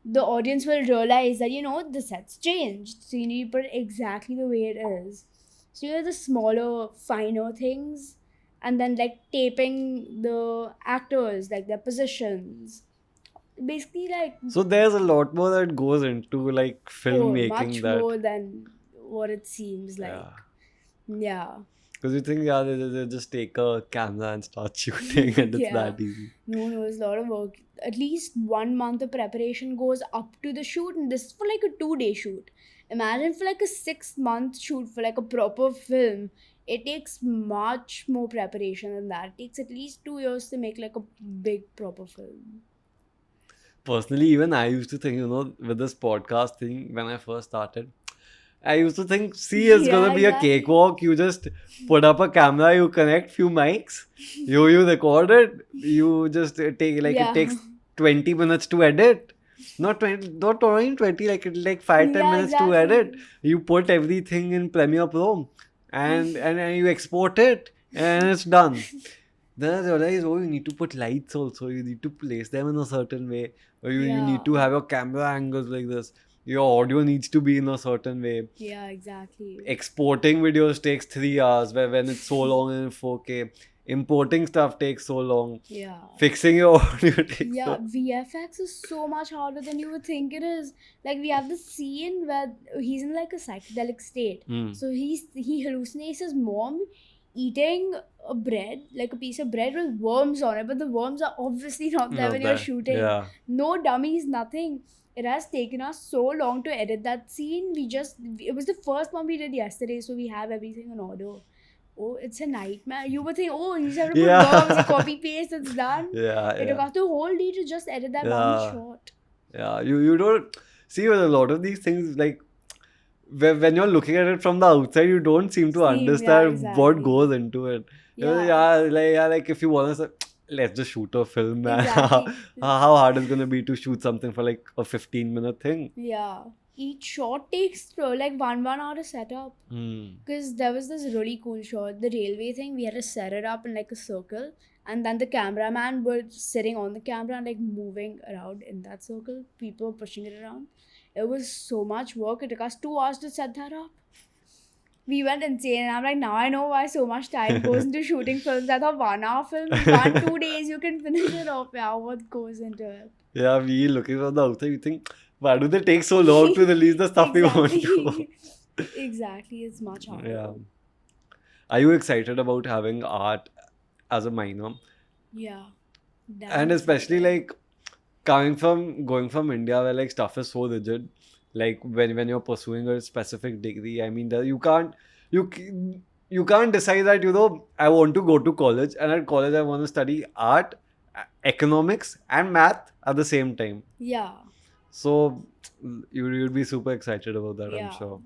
the audience will realize that, the set's changed. So you need to put it exactly the way it is. So the smaller, finer things. And then like taping the actors, like their positions. Basically like So there's a lot more that goes into like filmmaking much that more than what it seems like. yeah. Yeah. Because you think, yeah, they just take a camera and start shooting and it's Yeah. that easy. No, it's a lot of work. At least 1 month of preparation goes up to the shoot, and this is for like a 2 day shoot. Imagine for like a 6 month shoot for like a proper film. It takes much more preparation than that. It takes at least 2 years to make like a big proper film. Personally, even I used to think, with this podcast thing when I first started, I used to think, see, it's gonna Yeah, be a exactly. cakewalk. You just put up a camera, you connect few mics, you record it, you just take like it Yeah. takes 20 minutes to edit. Not 20, not only 20, like it like 5-10 Yeah, minutes to edit. exactly. You put everything in Premiere Pro and you export it and it's done. Then I realized, oh, you need to put lights also. You need to place them in a certain way. Or you need Yeah. to have your camera angles like this. Your audio needs to be in a certain way. Yeah, exactly. Exporting videos takes 3 hours when it's so long in 4K. Importing stuff takes so long. Yeah. Fixing your audio takes Yeah, so. VFX is so much harder than you would think it is. Like we have the scene where he's in like a psychedelic state. Hmm. So he hallucinates his mom eating a bread, like a piece of bread with worms on it, but the worms are obviously not there Not when you're that. shooting. Yeah. No dummies, nothing. It has taken us so long to edit that scene. It was the first one we did yesterday, so we have everything on audio. Oh, it's a nightmare. You would think, oh, you just have to put worms, you Yeah. copy paste, it's done. Yeah. It took Yeah. us the whole day to just edit that one Yeah. shot. Yeah. You don't see with a lot of these things like when you're looking at it from the outside, you don't seem to Same, yeah, understand what exactly. goes into it. Yeah, Yeah, like if you want to say, let's just shoot a film, man. exactly. How hard it's gonna be to shoot something for like a 15-minute thing? Yeah. Each shot takes like one hour to set up. Hmm. Because there was this really cool shot, the railway thing, we had to set it up in like a circle. And then the cameraman was sitting on the camera and like moving around in that circle. People were pushing it around. It was so much work. It took us 2 hours to set that up. We went insane, and I'm like, now I know why so much time goes into shooting films. I thought 1 hour film, 1-2 days you can finish it off. Yeah, what goes into it? Yeah, we looking from the outside, we think, why do they take so long to release the stuff we want to? Exactly, it's much harder. Yeah. Are you excited about having art as a minor? Yeah, damn And especially excited. like going from India where like stuff is so rigid, like when you're pursuing a specific degree, I mean that you c- you can't decide that I want to go to college and at college I want to study art, economics and math at the same time. Yeah, So you'd be super excited about that, I'm yeah. sure.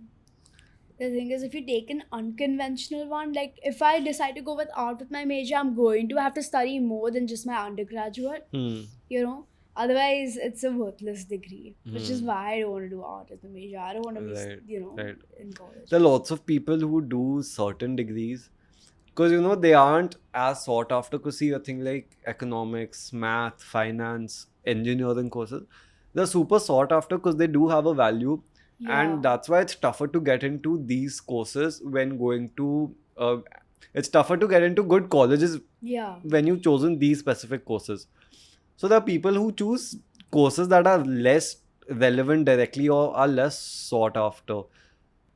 The thing is, if you take an unconventional one, like if I decide to go with art with my major, I'm going to have to study more than just my undergraduate, Hmm. you know? Otherwise, it's a worthless degree, which is Hmm. why I don't want to do art as a major. I don't want to be, Right. Right. in college. There are lots of people who do certain degrees because they aren't as sought after. Because see, a thing like economics, math, finance, engineering courses, they're super sought after because they do have a value, Yeah, and that's why it's tougher to get into these courses when going to. It's tougher to get into good colleges yeah, when you've chosen these specific courses. So there are people who choose courses that are less relevant directly or are less sought after.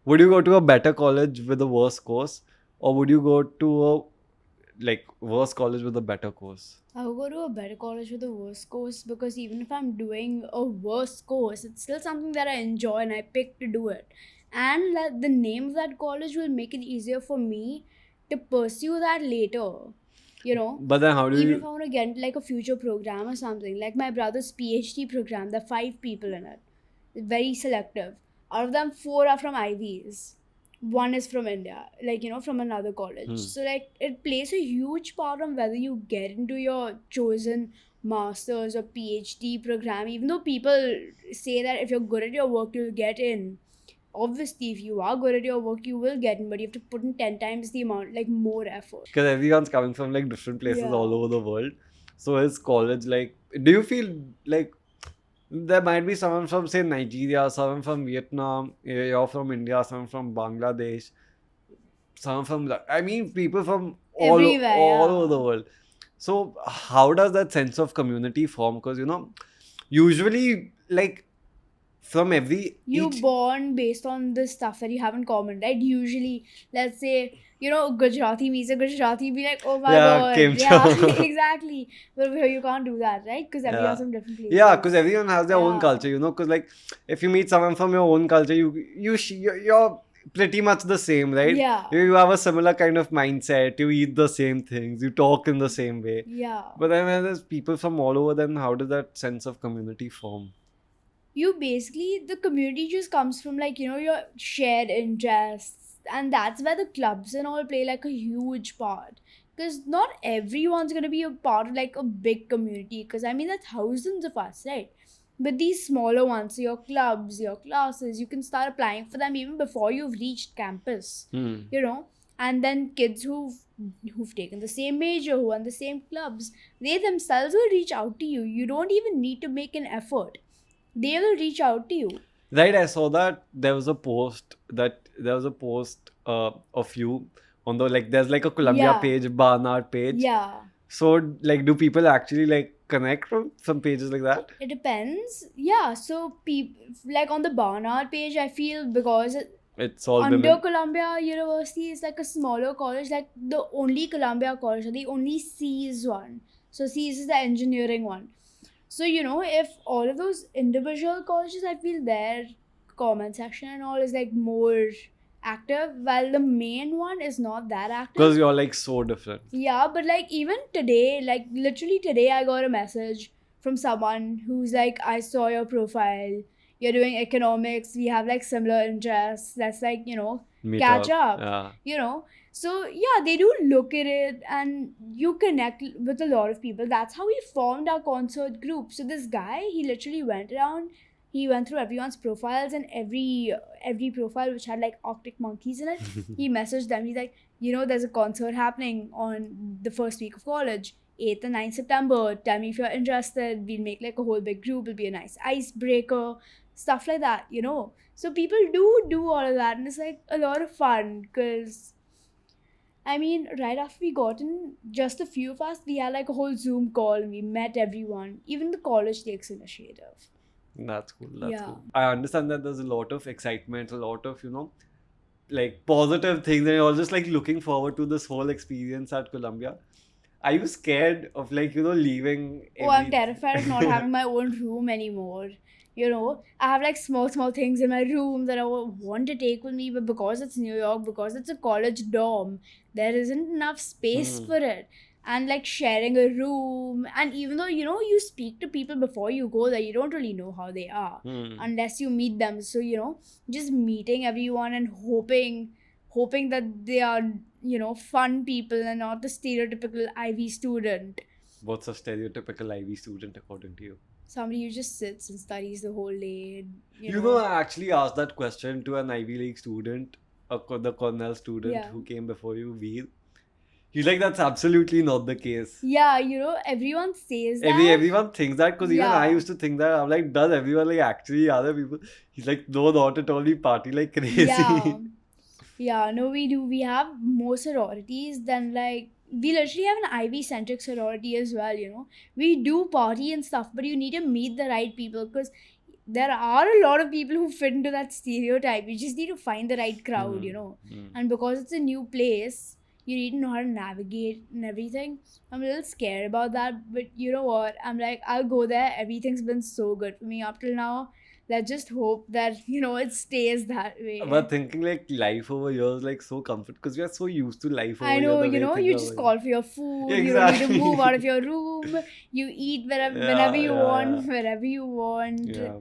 Would you go to a better college with a worse course, or would you go to a worse college with a better course? I'll go to a better college with a worse course because even if I'm doing a worse course, it's still something that I enjoy and I pick to do it. And that the name of that college will make it easier for me to pursue that later. You know, But then how do even if you? I want to get into like a future program or something, like my brother's PhD program, there are 5 people in it. It's very selective. Out of them, 4 are from Ivies. One is from India, like from another college. Hmm. So like it plays a huge part on whether you get into your chosen master's or PhD program. Even though people say that if you're good at your work, you'll get in. Obviously, if you are good at your work, you will get in, but you have to put in 10 times the amount, like more effort. Because everyone's coming from like different places Yeah. all over the world. So is college like? Do you feel like there might be someone from say Nigeria, someone from Vietnam, you're from India, someone from Bangladesh, someone from I mean people from Everywhere, all yeah. over the world. So how does that sense of community form? Because usually like from every You each. bond based on the stuff that you have in common, right? Usually, let's say, Gujarati meets a Gujarati, be like, oh my Yeah, god, came yeah, to. exactly. But here you can't do that, right? Because everyone's Yeah. from different Yeah, because places. everyone has their own Yeah, culture, because like if you meet someone from your own culture, you're pretty much the same, right? yeah, You have a similar kind of mindset, you eat the same things, you talk in the same way. yeah. But then when there's people from all over, then how does that sense of community form? You basically, the community just comes from like, your shared interests. And that's where the clubs and all play like a huge part. Because not everyone's going to be a part of like a big community. Because I mean, that's thousands of us, right? But these smaller ones, so your clubs, your classes, you can start applying for them even before you've reached campus, Hmm. you know. And then kids who've taken the same major, who are in the same clubs, they themselves will reach out to you. You don't even need to make an effort, they will reach out to you. Right, I saw that there was a post of you on the, like, there's like a Columbia Yeah, page, Barnard page. yeah. So like, do people actually like connect from some pages like that? It depends. Yeah, so like on the Barnard page, I feel because It's all under women. Columbia University is like a smaller college, like the only Columbia college, or the only C's one. So C's is the engineering one. So if all of those individual colleges, I feel their comment section and all is like more active, while the main one is not that active. Because you're like so different. Yeah, but like even today, like literally today, I got a message from someone who's like, I saw your profile. You're doing economics. We have like similar interests. Let's like, Meet catch up. up, Yeah. So yeah, they do look at it and you connect with a lot of people. That's how we formed our concert group. So this guy, he literally went around, he went through everyone's profiles, and every profile which had like Arctic monkeys in it, he messaged them. He's like, there's a concert happening on the first week of college, 8th and 9th September. Tell me if you're interested. We'll make like a whole big group. It'll be a nice icebreaker, stuff like that. So people do all of that, and it's like a lot of fun because I mean, right after we got in, just a few of us, we had like a whole Zoom call and we met everyone. Even the college takes initiative. That's cool. That's Yeah. cool. I understand that there's a lot of excitement, a lot of, like positive things, and you're just like looking forward to this whole experience at Columbia. Are you scared of like, leaving Oh, I'm every. terrified of not having my own room anymore. I have like small things in my room that I want to take with me, but because it's New York, because it's a college dorm, there isn't enough space Hmm. for it. And like sharing a room, and even though you speak to people before you go there, you don't really know how they are Hmm. unless you meet them. So just meeting everyone and hoping that they are fun people and not the stereotypical Ivy student, What's a stereotypical Ivy student according to you? somebody who just sits and studies the whole day, I actually asked that question to an Ivy League student, the Cornell student yeah. who came before you, Veer. He's like, that's absolutely not the case. Yeah, everyone says that. Everyone thinks that, because even I Yeah. used to think that. I'm like, does everyone like actually other people? He's like, no, not at all. We party like Yeah. crazy. Yeah, no, we do. We have more sororities than like we literally have an Ivy centric sorority as well. We do party and stuff, but you need to meet the right people because there are a lot of people who fit into that stereotype. You just need to find the right crowd. Hmm. Hmm. And because it's a new place, you need to know how to navigate and everything. I'm a little scared about that, but you know what? I'm like, I'll go there. Everything's been so good for me up till now. Let's just hope that, it stays that way. But thinking like life over here is like so comfort, because we are so used to life I over here, know, the way things you are just over here. call for your food. You don't need to move out of Exactly. your room. You eat whenever Yeah, you yeah, want, wherever you want. yeah.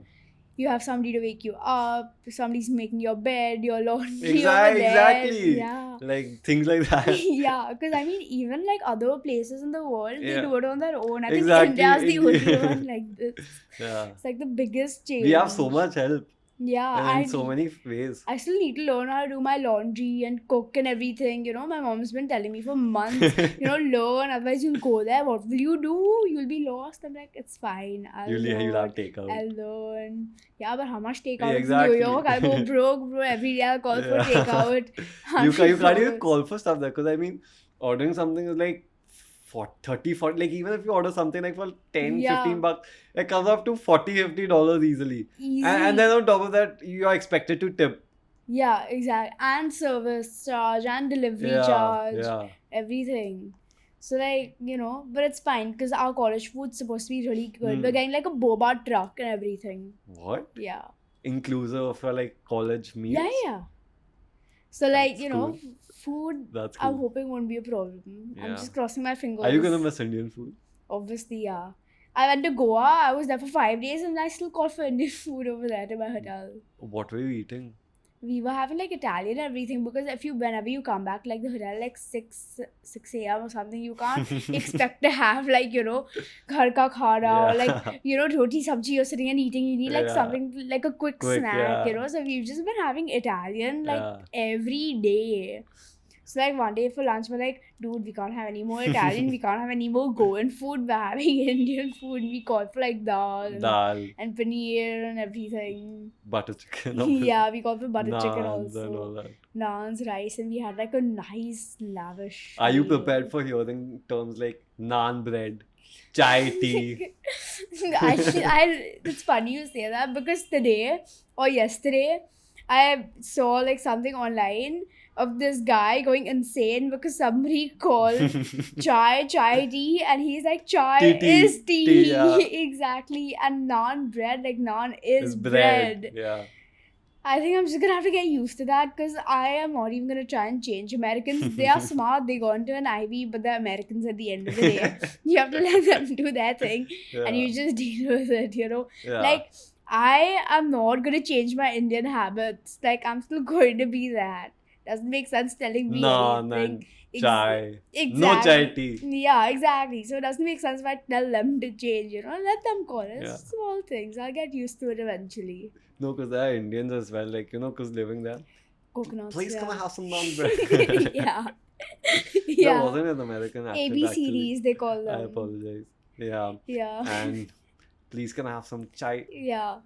You have somebody to wake you up. Somebody's making your bed, your laundry over Exactly, there. exactly. Yeah. Like things like that. Yeah, because I mean, even like other places in the world, they Yeah, do it on their own. I think India is the only one exactly. like this. Yeah. It's like the biggest We have so change. much help, Yeah, and in so many ways. I still need to learn how to do my laundry and cook and everything. My mom's been telling me for months, learn, otherwise you'll go there. What will you do? You'll be lost. I'm like, it's fine. I'll You'll learn. have takeout. I'll learn. Yeah, but how much Yeah, takeout? It's New exactly. York. I'll go broke, bro. Every day I'll call for Yeah. takeout. I'll You be can't even forced. call for stuff there, because I mean, ordering something is like for 30, 40, like even if you order something like for 10, Yeah. 15 bucks, it comes up to 40, $50 easily. Easy. And then on top of that, you are expected to tip. Yeah, exactly. And service charge and delivery charge, Yeah. everything. So like, but it's fine because our college food's supposed to be really good. Hmm. We're getting like a boba truck and everything. What? Yeah. Inclusive of your like college meals? Yeah. So like, That's cool. food, That's I'm cool. hoping won't be a problem. I'm Yeah. just crossing my fingers. Are you gonna miss Indian food? Obviously, yeah. I went to Goa. I was there for 5 days and I still called for Indian food over there to my hotel. What were you eating? We were having like Italian and everything because whenever you come back like the hotel like 6 a.m. or something, you can't expect to have like ghar ka khana or like roti sabji you're sitting and eating. You need like Yeah. something like a quick snack, yeah. So we've just been having Italian like Yeah. every day. So like one day for lunch we're like, dude, we can't have any more Italian, we can't have any more Goan food, we're having Indian food. We called for like dal and paneer and everything. Butter chicken. Yeah, we called for butter chicken Naans and all also. that. Naans, rice, and we had like a nice lavish Are you meal. prepared for hearing terms like naan bread, chai tea? It's funny you say that because today or yesterday I saw like something online of this guy going insane because somebody called chai tea and he's like chai Tea. is tea. Tea, yeah. Exactly. And naan bread, like naan is It's bread. Yeah. I think I'm just gonna have to get used to that because I am not even gonna try and change. Americans, they are smart, they go into an Ivy, but they're Americans at the end of the day. You have to let them do their thing and you just deal with it, Yeah. Like, I am not gonna change my Indian habits. Like, I'm still going to be that. Doesn't make sense telling me Naan anything. and chai. Exactly. No chai tea. Yeah, exactly. So it doesn't make sense if I tell them to change, Let them call it. Yeah. Small things. I'll get used to it eventually. No, because there are Indians as well, like, because living there. Coconuts. Please, yeah. can I have some naan bread? Yeah. There Yeah. wasn't an American accent, AB actually. series, they call them. I apologize. Yeah. Yeah. And please, can I have some chai? Yeah.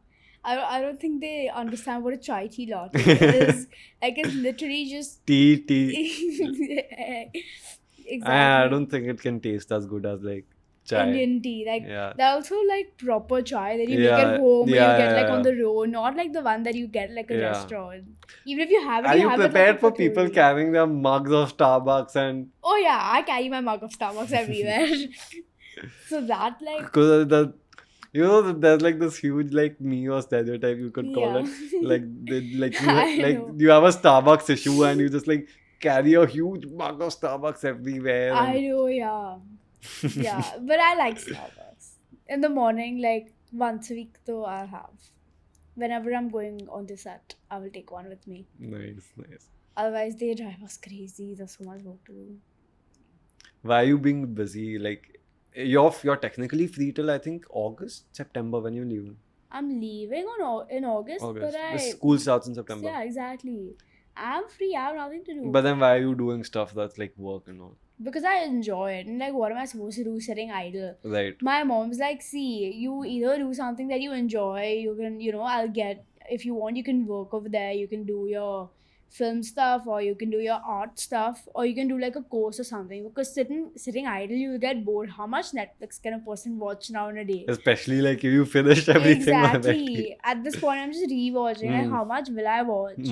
I don't think they understand what a chai tea latte is. Like, it's literally just... Tea. Exactly. I don't think it can taste as good as, like, chai. Indian tea. Like, Yeah. they're also, like, proper chai that you make Yeah, at home or you yeah, get, like, yeah, on yeah. the road. Not, like, the one that you get, like, a Yeah. restaurant. Even if you have it, Are you have it, like, prepared a for people katori. carrying their mugs of Starbucks and Oh, yeah. I carry my mug of Starbucks everywhere. So that, like... because there's like this huge like me or stereotype you could call it, like you have a Starbucks issue and you just like carry a huge mug of Starbucks everywhere. I know, yeah. Yeah, but I like Starbucks. In the morning, like once a week, though, I'll have. Whenever I'm going on the set, I will take one with me. Nice. Otherwise, they drive us crazy. There's so much work to do. Why are you being busy? Like you're technically free till I think September when you're leaving. I'm leaving in August, but The school starts in September. Yeah, exactly. I'm free. I have nothing to do. But then why are you doing stuff that's like work and all? Because I enjoy it. And like, what am I supposed to do sitting idle? Right. My mom's like, see, you either do something that you enjoy, you can, if you want, you can work over there, you can do your film stuff, or you can do your art stuff, or you can do like a course or something. Because sitting idle, you'll get bored. How much Netflix can a person watch now in a day? Especially like if you finished everything. Exactly. At this point, I'm just rewatching. Like, how much will I watch?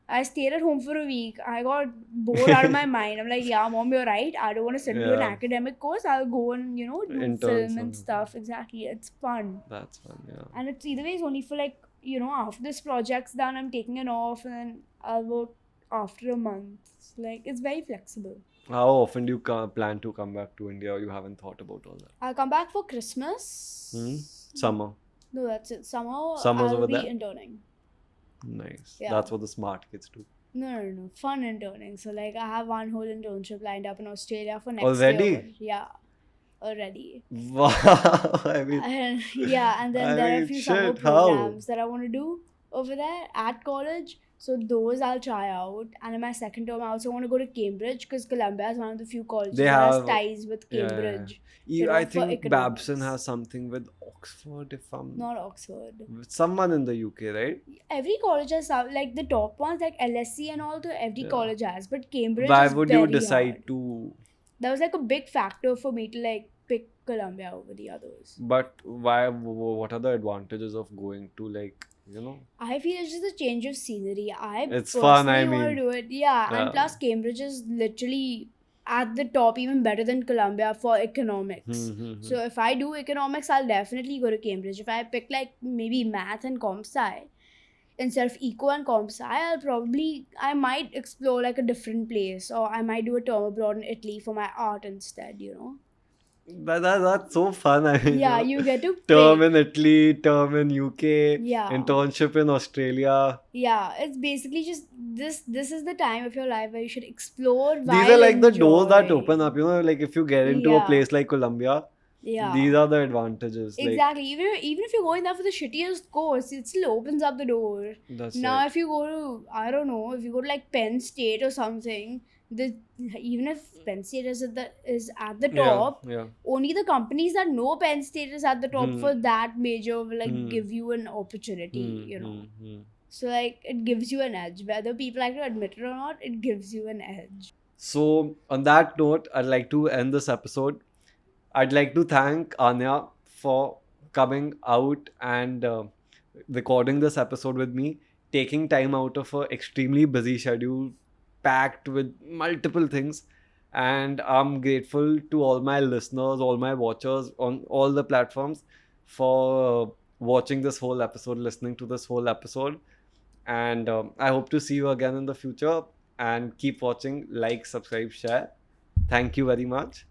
I stayed at home for a week. I got bored out of my mind. I'm like, yeah, mom, you're right. I don't want to sit do an academic course. I'll go and, do film and stuff. Exactly. It's fun. That's fun, yeah. And it's either way, it's only for like, after this project's done, I'm taking it off and then I'll work after a month. Like, it's very flexible. How often do you plan to come back to India or you haven't thought about all that? I'll come back for Christmas. Summer. No, that's it. Summers over I'll be there? interning. Nice. Yeah. That's what the smart kids do. No. Fun interning. So, like, I have one whole internship lined up in Australia for next Already? year. Yeah. Already. Wow. I mean, And then there are a few summer programs that I want to do over there at college. So those I'll try out. And in my second term, I also want to go to Cambridge because Columbia is one of the few colleges that has ties with Cambridge. I for think economics. Babson has something with Oxford, if I'm... Not Oxford. Someone in the UK, right? Every college has some, like the top ones, like LSE and all, every college has. But Cambridge Why is would you very decide hard. to That was like a big factor for me to like pick Colombia over the others. But why? What are the advantages of going to, like, you know? I feel it's just a change of scenery. I It's fun, I personally want to mean. do it. Yeah, and Yeah. plus Cambridge is literally at the top, even better than Columbia for economics. Hmm. So if I do economics, I'll definitely go to Cambridge. If I pick like maybe math and comp sci instead of eco and comp sci, I might explore like a different place, or I might do a term abroad in Italy for my art instead. That's so fun. I mean, Yeah, you get to term pick. in Italy, term in UK, Yeah. internship in Australia. Yeah, it's basically just this is the time of your life where you should explore These are while like the doors that open up, enjoying. like if you get into a Yeah, place like Colombia, these yeah. are the advantages. Like, Exactly. Even if you're going there for the shittiest course, it still opens up the door. that's Now, right. if you go to I don't know, if you go to like Penn State or something, the even if Penn State is at the Yeah, top, yeah. only the companies that know Penn State is at the top Hmm, for that major will like hmm, give you an opportunity. hmm, hmm, hmm. So like it gives you an edge. Whether people like to admit it or not, it gives you an edge. So, on that note, I'd like to end this episode. I'd like to thank Anya for coming out and recording this episode with me, taking time out of her extremely busy schedule, packed with multiple things. And I'm grateful to all my listeners, all my watchers on all the platforms for watching this whole episode, listening to this whole episode. And I hope to see you again in the future. And keep watching, like, subscribe, share. Thank you very much.